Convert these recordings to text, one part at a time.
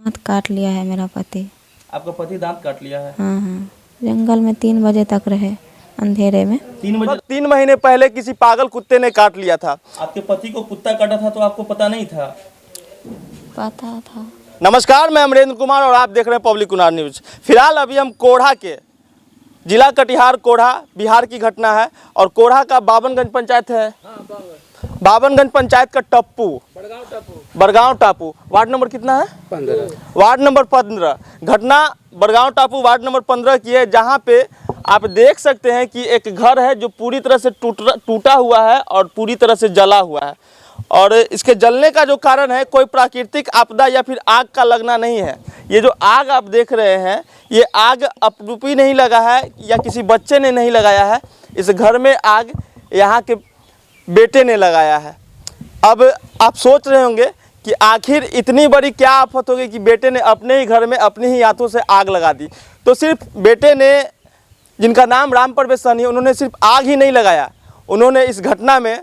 दांत काट लिया है मेरा पति। आपका पति दांत काट लिया है? हाँ हाँ, जंगल में 3 बजे तक रहे, अंधेरे में। 3 महीने पहले किसी पागल कुत्ते ने काट लिया था। आपके पति को कुत्ता काटा था तो आपको पता नहीं था? पता था। नमस्कार, मैं अमरेंद्र कुमार और आप देख रहे हैं पब्लिक कुनार न्यूज। फिलहाल अभी हम कोढ़ा के जिला कटिहार कोढ़ा बिहार की घटना है और कोढ़ा का बाबनगंज पंचायत है। बाबनगंज पंचायत का बड़गांव टापू वार्ड नंबर कितना है? 15। Ward number 15। घटना बड़गांव टापू वार्ड नंबर 15 की है, जहां पे आप देख सकते हैं कि एक घर है जो पूरी तरह से टूटा हुआ है और पूरी तरह से जला हुआ है। और इसके जलने का जो कारण है कोई प्राकृतिक आपदा या फिर आग का लगना नहीं है। ये जो आग आप देख रहे हैं, ये आग अपरूपी नहीं लगा है या किसी बच्चे ने नहीं लगाया है। इस घर में आग यहाँ के बेटे ने लगाया है। अब आप सोच रहे होंगे कि आखिर इतनी बड़ी क्या आफत होगी कि बेटे ने अपने ही घर में अपने ही हाथों से आग लगा दी। तो सिर्फ बेटे ने, जिनका नाम राम प्रवेश सहनी है, उन्होंने सिर्फ आग ही नहीं लगाया, उन्होंने इस घटना में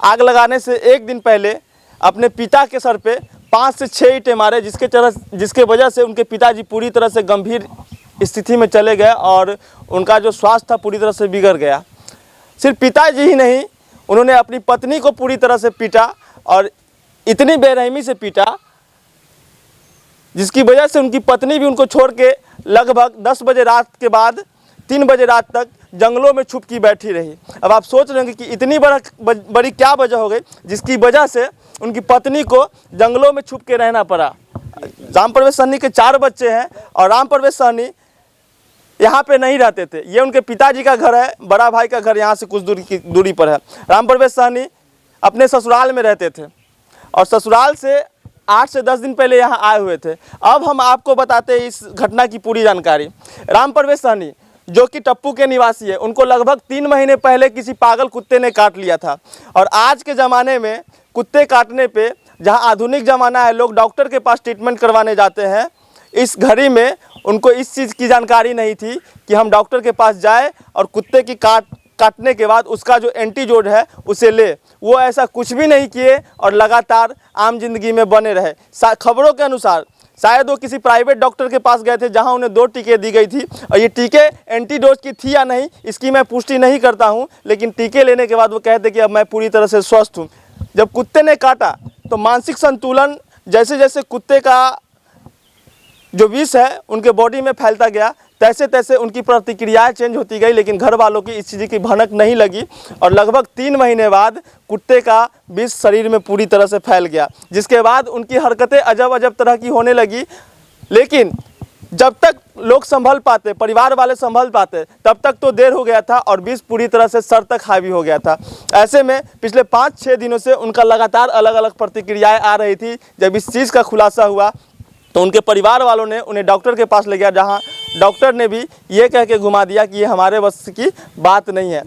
आग लगाने से एक दिन पहले अपने पिता के सर पे 5 से 6 ईंटें मारे, जिसके वजह से उनके पिताजी पूरी तरह से गंभीर स्थिति में चले गए और उनका जो स्वास्थ्य था पूरी तरह से बिगड़ गया। सिर्फ पिताजी ही नहीं, उन्होंने अपनी पत्नी को पूरी तरह से पीटा और इतनी बेरहमी से पीटा जिसकी वजह से उनकी पत्नी भी उनको छोड़ के लगभग 10 बजे रात के बाद 3 बजे रात तक जंगलों में छुप की बैठी रही। अब आप सोच रहे होंगे कि इतनी बड़ी क्या वजह हो गई जिसकी वजह से उनकी पत्नी को जंगलों में छुप के रहना पड़ा। राम प्रवेश सहनी के 4 बच्चे हैं और राम प्रवेश सहनी यहाँ पे नहीं रहते थे। ये उनके पिताजी का घर है, बड़ा भाई का घर यहाँ से कुछ दूरी पर है। राम प्रवेश सहनी अपने ससुराल में रहते थे और ससुराल से 8 से 10 दिन पहले यहाँ आए हुए थे। अब हम आपको बताते हैं इस घटना की पूरी जानकारी। राम प्रवेश सहनी जो कि टप्पू के निवासी है, उनको लगभग 3 महीने पहले किसी पागल कुत्ते ने काट लिया था। और आज के ज़माने में कुत्ते काटने पे, जहाँ आधुनिक ज़माना है, लोग डॉक्टर के पास ट्रीटमेंट करवाने जाते हैं। इस घड़ी में उनको इस चीज़ की जानकारी नहीं थी कि हम डॉक्टर के पास जाए और कुत्ते की काटने के बाद उसका जो एंटीडोट है उसे ले। वो ऐसा कुछ भी नहीं किए और लगातार आम जिंदगी में बने रहे। खबरों के अनुसार शायद वो किसी प्राइवेट डॉक्टर के पास गए थे जहां उन्हें 2 टीके दी गई थी और ये टीके एंटीडोट की थी या नहीं इसकी मैं पुष्टि नहीं करता हूं, लेकिन टीके लेने के बाद वो कहते कि अब मैं पूरी तरह से स्वस्थ हूं। जब कुत्ते ने काटा तो मानसिक संतुलन जैसे जैसे कुत्ते का जो विष है उनके बॉडी में फैलता गया, तैसे तैसे उनकी प्रतिक्रियाएं चेंज होती गई, लेकिन घर वालों की इस चीज़ की भनक नहीं लगी और लगभग 3 महीने बाद कुत्ते का विष शरीर में पूरी तरह से फैल गया, जिसके बाद उनकी हरकतें अजब अजब तरह की होने लगी। लेकिन जब तक लोग संभल पाते, परिवार वाले संभल पाते, तब तक तो देर हो गया था और विष पूरी तरह से सर तक हावी हो गया था। ऐसे में पिछले 5-6 दिनों से उनका लगातार अलग अलग प्रतिक्रियाएँ आ रही थी। जब इस चीज़ का खुलासा हुआ तो उनके परिवार वालों ने उन्हें डॉक्टर के पास ले गया, जहां डॉक्टर ने भी ये कह के घुमा दिया कि ये हमारे बस की बात नहीं है।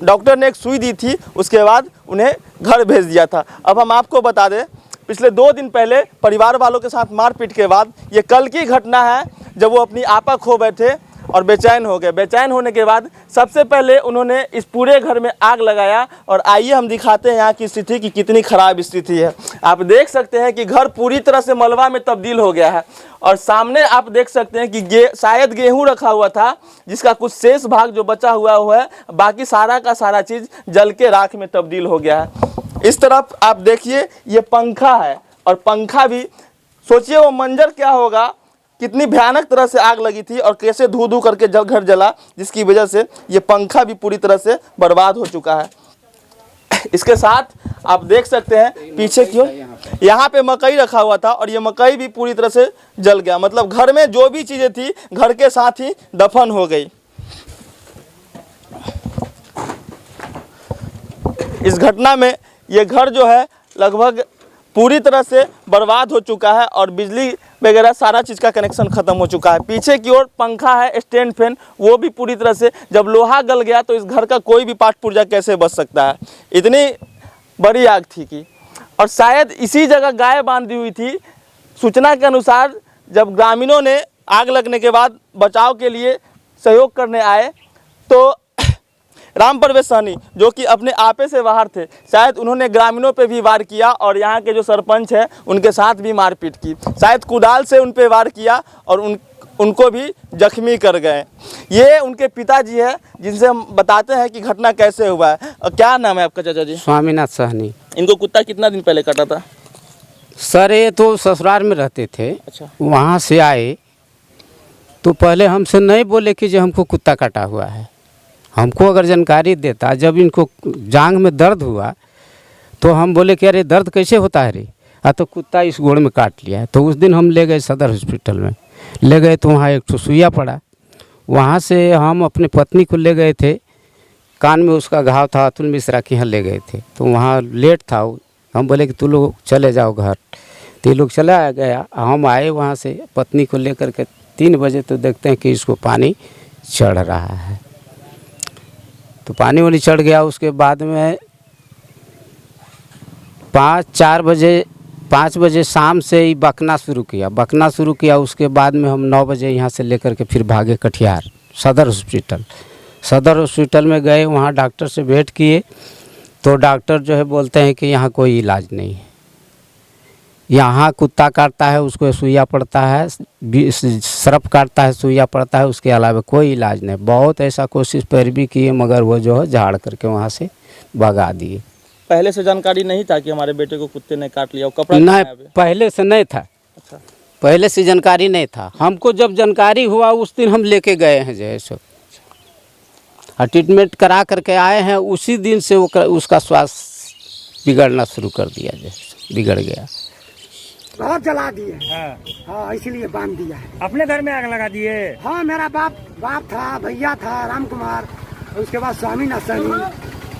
डॉक्टर ने एक सुई दी थी, उसके बाद उन्हें घर भेज दिया था। अब हम आपको बता दें, पिछले 2 दिन पहले परिवार वालों के साथ मारपीट के बाद, ये कल की घटना है जब वो अपनी आपा खो बैठे और बेचैन हो गए। बेचैन होने के बाद सबसे पहले उन्होंने इस पूरे घर में आग लगाया और आइए हम दिखाते हैं यहाँ की स्थिति की कितनी ख़राब स्थिति है। आप देख सकते हैं कि घर पूरी तरह से मलबा में तब्दील हो गया है और सामने आप देख सकते हैं कि शायद गेहूं रखा हुआ था, जिसका कुछ शेष भाग जो बचा हुआ है, बाकी सारा का सारा चीज़ जल के राख में तब्दील हो गया है। इस तरफ आप देखिए ये पंखा है और पंखा भी, सोचिए वो मंजर क्या होगा, कितनी भयानक तरह से आग लगी थी और कैसे धू धू करके घर जला, जिसकी वजह से ये पंखा भी पूरी तरह से बर्बाद हो चुका है। इसके साथ आप देख सकते हैं पीछे की ओर यहाँ पे मकई रखा हुआ था और ये मकई भी पूरी तरह से जल गया। मतलब घर में जो भी चीज़ें थी घर के साथ ही दफन हो गई। इस घटना में ये घर जो है लगभग पूरी तरह से बर्बाद हो चुका है और बिजली वगैरह सारा चीज़ का कनेक्शन ख़त्म हो चुका है। पीछे की ओर पंखा है, स्टैंड फैन, वो भी पूरी तरह से, जब लोहा गल गया तो इस घर का कोई भी पार्ट पुर्जा कैसे बच सकता है। इतनी बड़ी आग थी कि, और शायद इसी जगह गाय बांधी हुई थी। सूचना के अनुसार जब ग्रामीणों ने आग लगने के बाद बचाव के लिए सहयोग करने आए तो राम प्रवेश सहनी जो कि अपने आपे से बाहर थे, शायद उन्होंने ग्रामीणों पे भी वार किया और यहाँ के जो सरपंच है उनके साथ भी मारपीट की, शायद कुदाल से उन पे वार किया और उनको भी जख्मी कर गए। ये उनके पिताजी है जिनसे हम बताते हैं कि घटना कैसे हुआ है। और क्या नाम है आपका चाचा जी? स्वामीनाथ सहनी। इनको कुत्ता कितना दिन पहले काटा था? सर ये तो ससुराल में रहते थे, अच्छा। वहाँ से आए तो पहले हमसे नहीं बोले कि जो हमको कुत्ता काटा हुआ है। हमको अगर जानकारी देता, जब इनको जांघ में दर्द हुआ तो हम बोले कि अरे दर्द कैसे होता है रे, तो कुत्ता इस गोड़ में काट लिया है। तो उस दिन हम ले गए सदर हॉस्पिटल में, ले गए तो वहाँ एक सुइया पड़ा। वहाँ से हम अपने पत्नी को ले गए थे, कान में उसका घाव था, अतुल मिश्रा के यहाँ ले गए थे। तो वहाँ लेट था, हम बोले कि तू लोग चले जाओ घर। तो ये लोग चला गया, हम आए वहाँ से पत्नी को लेकर के 3 बजे तो देखते हैं कि इसको पानी चढ़ रहा है। तो पानी वाली चढ़ गया। उसके बाद में 5 बजे शाम से ही बकना शुरू किया। उसके बाद में हम 9 बजे यहाँ से लेकर के फिर भागे कटिहार सदर हॉस्पिटल में गए। वहाँ डॉक्टर से भेंट किए तो डॉक्टर जो है बोलते हैं कि यहाँ कोई इलाज नहीं है। यहाँ कुत्ता काटता है उसको सुइया पड़ता है, सर्प काटता है सुइया पड़ता है, उसके अलावा कोई इलाज नहीं। बहुत ऐसा कोशिश पैरवी किए मगर वो जो है झाड़ करके वहाँ से भगा दिए। पहले से जानकारी नहीं था कि हमारे बेटे को कुत्ते ने काट लिया? कपड़ा नहीं, पहले से नहीं था। अच्छा। पहले से जानकारी नहीं था। हमको जब जानकारी हुआ उस दिन हम लेके गए हैं जो है सो, और ट्रीटमेंट करा करके आए हैं। उसी दिन से वो उसका स्वास्थ्य बिगड़ना शुरू कर दिया, जैसे बिगड़ गया। बहुत जला दिए। हाँ, हाँ, इसीलिए बांध दिया है। अपने घर में आग लगा दिए? हाँ, मेरा बाप था, भैया था राम कुमार, उसके बाद स्वामीनाथ सहनी।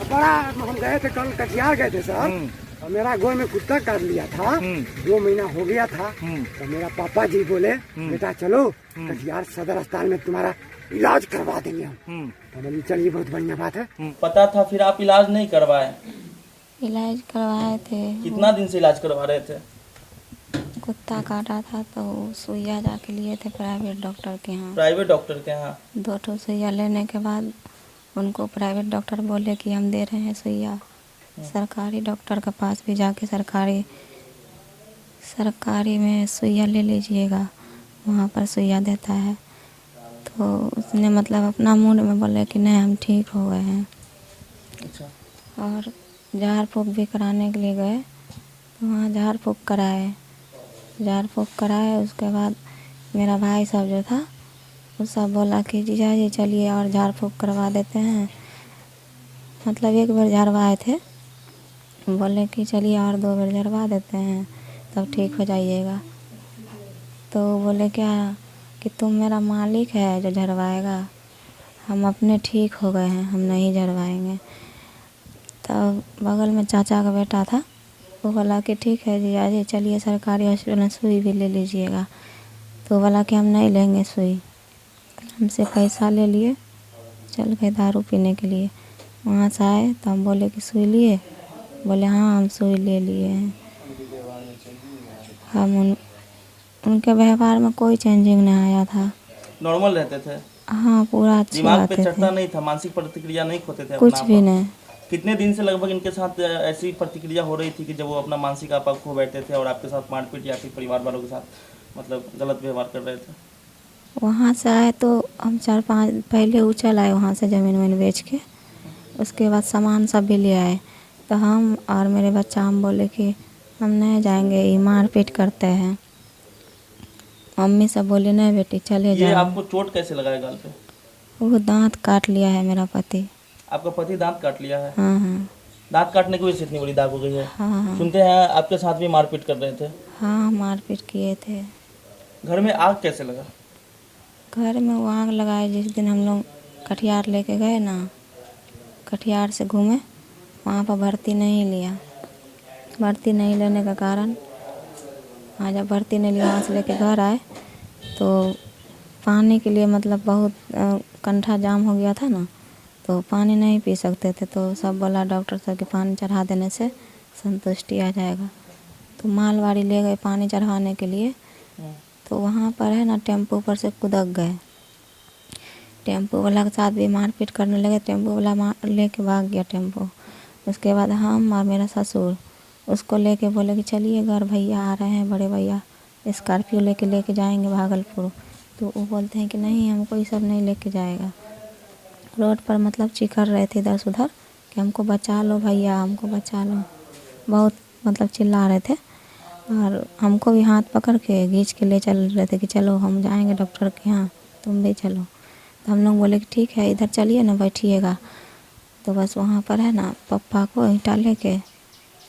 बड़ा हम गए थे, कल कटिहार गए थे सर, और मेरा गोड़ में कुत्ता काट लिया था। 2 महीना हो गया था। तो मेरा पापा जी बोले बेटा चलो कटिहार सदर अस्पताल में तुम्हारा इलाज करवा देंगे हम। तो मैंने चलिए बहुत बढ़िया बात है। पता था फिर आप इलाज नहीं करवाए? इलाज करवाए थे। कितना दिन से इलाज करवा रहे थे? कुत्ता काटा था तो सुइया जाके लिए थे प्राइवेट डॉक्टर के यहाँ। प्राइवेट डॉक्टर के यहाँ? 2 ठो सुइया लेने के बाद उनको प्राइवेट डॉक्टर बोले कि हम दे रहे हैं सुइया। सरकारी डॉक्टर के पास भी जाके सरकारी में सुइया ले लीजिएगा, वहाँ पर सुइया देता है। तो उसने मतलब अपना मूड में बोले कि नहीं हम ठीक हो गए हैं। अच्छा। और झाड़ फूँक भी कराने के लिए गए तो वहाँ झाड़ फूँक कराए। उसके बाद मेरा भाई सब जो था वो सब बोला कि जीजा जी चलिए और झाड़ फूँक करवा देते हैं। मतलब 1 बार झड़वाए थे, बोले कि चलिए और 2 बार झड़वा देते हैं तब ठीक हो जाइएगा। तो बोले क्या कि तुम मेरा मालिक है जो झड़वाएगा, हम अपने ठीक हो गए हैं, हम नहीं झड़वाएंगे। तब बगल में चाचा का बेटा था, वो बोला कि ठीक है जीजा जी चलिए सरकारी हॉस्पिटल में सुई भी ले लीजिएगा। तो बोला कि हम नहीं लेंगे सुई। हमसे पैसा ले लिए, चल गए दारू पीने के लिए। वहाँ से आए तो हम बोले कि सुई लिए? बोले हाँ हम सुई ले लिए हैं। हम उनके व्यवहार में कोई चेंजिंग नहीं आया था, नॉर्मल रहते थे? हाँ पूरा अच्छे दिमाग पे रहते चढ़ता थे, नहीं था? मानसिक प्रतिक्रिया नहीं होते थे? कुछ अपना भी आप? नहीं। कितने दिन से लगभग इनके साथ ऐसी प्रतिक्रिया हो रही थी कि जब वो अपना मानसिक आपा खो बैठे थे और आपके साथ मारपीट या फिर परिवार वालों के साथ मतलब गलत व्यवहार कर रहे थे? वहाँ से आए तो हम 4-5 पहले उछल आए वहाँ से ज़मीन बेच के। उसके बाद सामान सब भी ले आए। तो हम और मेरे बच्चा हम बोले कि हम नहीं जाएंगे, ये मारपीट करते हैं। मम्मी सब बोली नहीं बेटी चले ये जाओ। आपको चोट कैसे लगा है गाल पे? वो दांत काट लिया है मेरा पति। आपका पति दांत काट लिया है? हाँ हाँ दांत काटने की वजह से इतनी बड़ी दाग हो गई है? हाँ सुनते हैं आपके साथ भी मारपीट कर रहे थे? हाँ मारपीट किए थे। घर में आग कैसे लगा? घर में वो आग लगाए जिस दिन हम लोग कटिहार लेके गए ना, कटिहार से घूमे, वहाँ पर भर्ती नहीं लिया। भर्ती नहीं लेने का कारण, हाँ जब भर्ती नहीं लिया वहाँ से लेके घर आए तो पानी के लिए मतलब बहुत कंठा जाम हो गया था ना, तो पानी नहीं पी सकते थे। तो सब बोला डॉक्टर साहब कि पानी चढ़ा देने से संतुष्टि आ जाएगा। तो मालवाड़ी ले गए पानी चढ़ाने के लिए। तो वहाँ पर है ना टेम्पो पर से कुदक गए। टेम्पो वाला के साथ भी मारपीट करने लगे। टेम्पो वाला मार लेके भाग गया टेम्पो। उसके बाद हम और मेरा ससुर उसको लेके बोले कि चलिए घर, भैया आ रहे हैं, बड़े भैया स्कॉर्पियो लेके जाएंगे भागलपुर। तो वो बोलते हैं कि नहीं, हमको ये सब नहीं लेके जाएगा। रोड पर मतलब चिकर रहे थे इधर से उधर कि हमको बचा लो भैया, हमको बचा लो, बहुत मतलब चिल्ला रहे थे। और हमको भी हाथ पकड़ के खींच के ले चल रहे थे कि चलो हम जाएंगे डॉक्टर के यहाँ, तुम भी चलो। तो हम लोग बोले कि ठीक है, इधर चलिए ना, बैठिएगा। तो बस वहाँ पर है ना, पप्पा को ईंटा लेके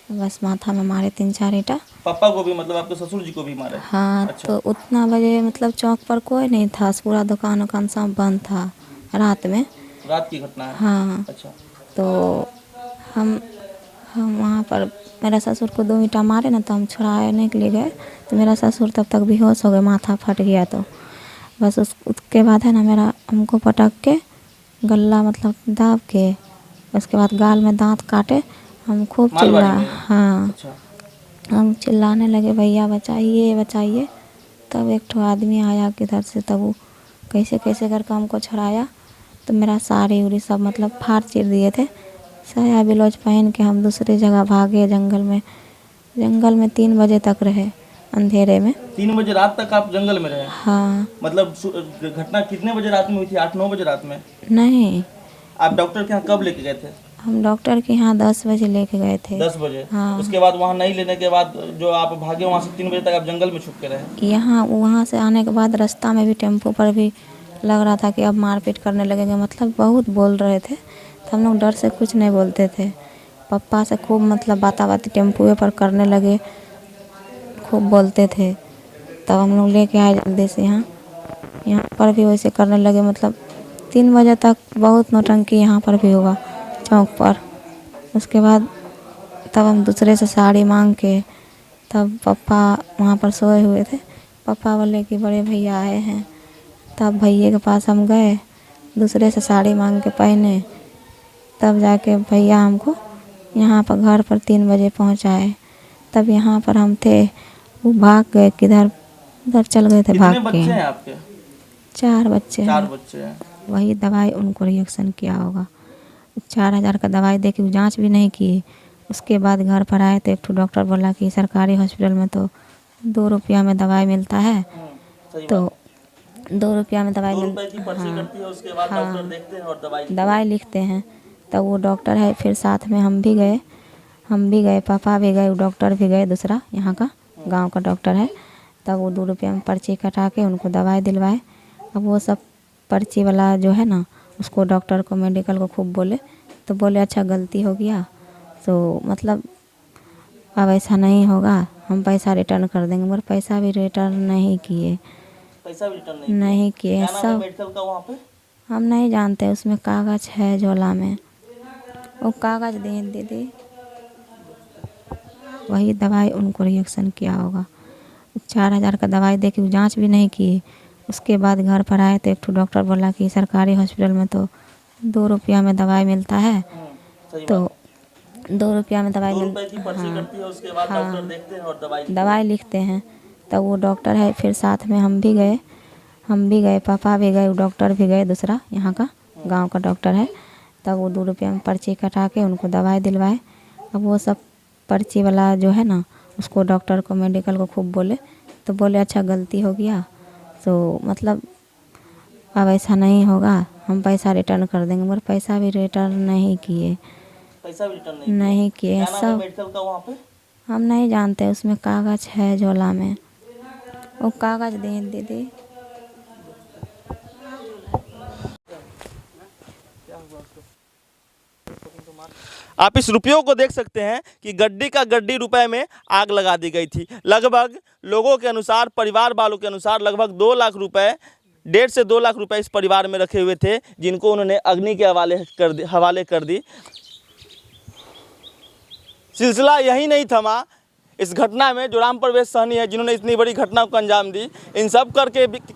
बस माथा में मारे 3-4 ईंटा। पापा को भी, मतलब आपके ससुर जी को भी मारे? हाँ। अच्छा। तो उतना बजे मतलब चौक पर कोई नहीं था, पूरा दुकान उकान सब बंद था रात में। रात की घटना है? हाँ। अच्छा। तो हम वहाँ पर मेरा ससुर को 2 ईंटा मारे ना, तो हम छुड़ाने के लिए गए। तो मेरा ससुर तब तक बेहोश हो गए, माथा फट गया। तो बस उसके बाद है ना, मेरा हमको पटक के गला मतलब दाब के, उसके बाद गाल में दांत काटे। हम खूब चिल्ला, हाँ। अच्छा। हम चिल्लाने लगे भैया बचाइए बचाइए। तब एक ठो आदमी आया किधर से, तब वो कैसे कैसे करके हमको छुड़ाया। तो मेरा साड़ी उड़ी सब मतलब फाड़ चीर दिए थे। साया ब्लाउज पहन के हम दूसरी जगह भागे जंगल में 3 बजे तक रहे अंधेरे में। 3 बजे रात तक आप जंगल में रहे? हाँ। मतलब घटना कितने बजे रात में हुई थी? 8-9 बजे रात में? नहीं, आप डॉक्टर के यहाँ कब लेके गए थे? हम डॉक्टर के यहाँ 10 बजे लेके गए थे। 10 बजे? हाँ। उसके बाद वहाँ नहीं लेने के बाद जो आप भागे, वहाँ से 3 बजे तक आप जंगल में छुप के रहे? यहाँ वहाँ से आने के बाद रास्ता में भी टेम्पो पर भी लग रहा था कि अब मारपीट करने लगेंगे, मतलब बहुत बोल रहे थे। तो हम लोग डर से कुछ नहीं बोलते थे। पप्पा से खूब मतलब बाती टेम्पुए पर करने लगे, खूब बोलते थे। तब हम लोग लेके आए जल्दी से यहाँ पर भी वैसे करने लगे। मतलब 3 बजे तक बहुत नौटंकी यहाँ पर भी हुआ चौक पर। उसके बाद तब हम दूसरे से साड़ी मांग के, तब पप्पा वहाँ पर सोए हुए थे। पापा बोले कि बड़े भैया आए हैं। तब भैया के पास हम गए, दूसरे से साड़ी मांग के पहने। तब जाके भैया हमको यहाँ पर घर पर 3 बजे पहुँचाए। तब यहाँ पर हम थे, वो भाग गए किधर, उधर चल गए थे भाग कितने के। बच्चे हैं आपके? 4 बच्चे 4 हैं। बच्चे हैं। वही दवाई उनको रिएक्शन किया होगा। 4000 का दवाई दे के जाँच भी नहीं की। उसके बाद घर पर आए तो एक ठो डॉक्टर बोला कि सरकारी हॉस्पिटल में तो 2 रुपया में दवाई मिलता है। सही तो बात। 2 रुपया में दवाई 2 रुपए की पर्ची कटती है, उसके बाद हाँ। डॉक्टर देखते हैं और दवाई लिखते हैं। तब वो डॉक्टर है, फिर साथ में हम भी गए, पापा भी गए, वो डॉक्टर भी गए, दूसरा यहाँ का गांव का डॉक्टर है। तब वो 2 रुपया में पर्ची कटा के उनको दवाई दिलवाए। अब वो सब पर्ची वाला जो है ना, उसको डॉक्टर को मेडिकल को खूब बोले। तो बोले अच्छा गलती हो गया, तो मतलब अब ऐसा नहीं होगा, हम पैसा रिटर्न कर देंगे। मगर पैसा भी रिटर्न नहीं किए। पैसा भी रिटर्न नहीं किए क्या नाम है सब। मेडिकल का वहाँ पे? हम नहीं जानते, उसमें कागज़ है झोला में, वो कागज़ दिए दीदी, वही दवाई उनको रिएक्शन किया होगा। 4000 का दवाई दे के जाँच भी नहीं की। उसके बाद घर पर आए तो एक ठो डॉक्टर बोला कि सरकारी हॉस्पिटल में तो 2 रुपया में दवाई मिलता है। सही तो बात। 2 रुपया में दवाई 2 रुपए की पर्ची कटती है, उसके बाद डॉक्टर देखते हैं और दवाई लिखते हैं। तब वो डॉक्टर है, फिर साथ में हम भी गए, पापा भी गए, वो डॉक्टर भी गए, दूसरा यहाँ का गांव का डॉक्टर है। तब वो 2 रुपया में पर्ची कटा के उनको दवाई दिलवाए। अब वो सब पर्ची वाला जो है ना, उसको डॉक्टर को मेडिकल को खूब बोले। तो बोले अच्छा गलती हो गया, तो मतलब अब ऐसा नहीं होगा, हम पैसा रिटर्न कर देंगे। मगर पैसा भी रिटर्न नहीं किए। पैसा भी रिटर्न नहीं किए क्या नाम है सब। मेडिकल का वहाँ पे? हम नहीं जानते, उसमें कागज़ है झोला में, वो कागज़ दिए दीदी। आप इस रुपयों को देख सकते हैं कि गड्डी का गड्डी रुपए में आग लगा दी गई थी। लगभग लोगों के अनुसार, परिवार वालों के अनुसार लगभग 2 लाख रुपए, 1.5 से 2 लाख रुपए इस परिवार में रखे हुए थे, जिनको उन्होंने अग्नि के हवाले कर दी। सिलसिला यही नहीं थमा। इस घटना में जो राम प्रवेश सहनी है, जिन्होंने इतनी बड़ी घटना को अंजाम दी, इन सब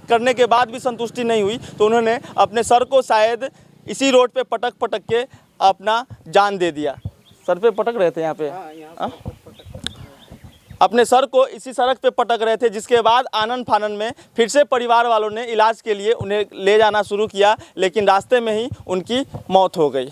करने के बाद भी संतुष्टि नहीं हुई, तो उन्होंने अपने सर को शायद इसी रोड पे पटक के अपना जान दे दिया। सर पे पटक रहे थे यहाँ पे। अपने सर को इसी सड़क पे पटक रहे थे, जिसके बाद आनन फानन में फिर से परिवार वालों ने इलाज के लिए उन्हें ले जाना शुरू किया, लेकिन रास्ते में ही उनकी मौत हो गई।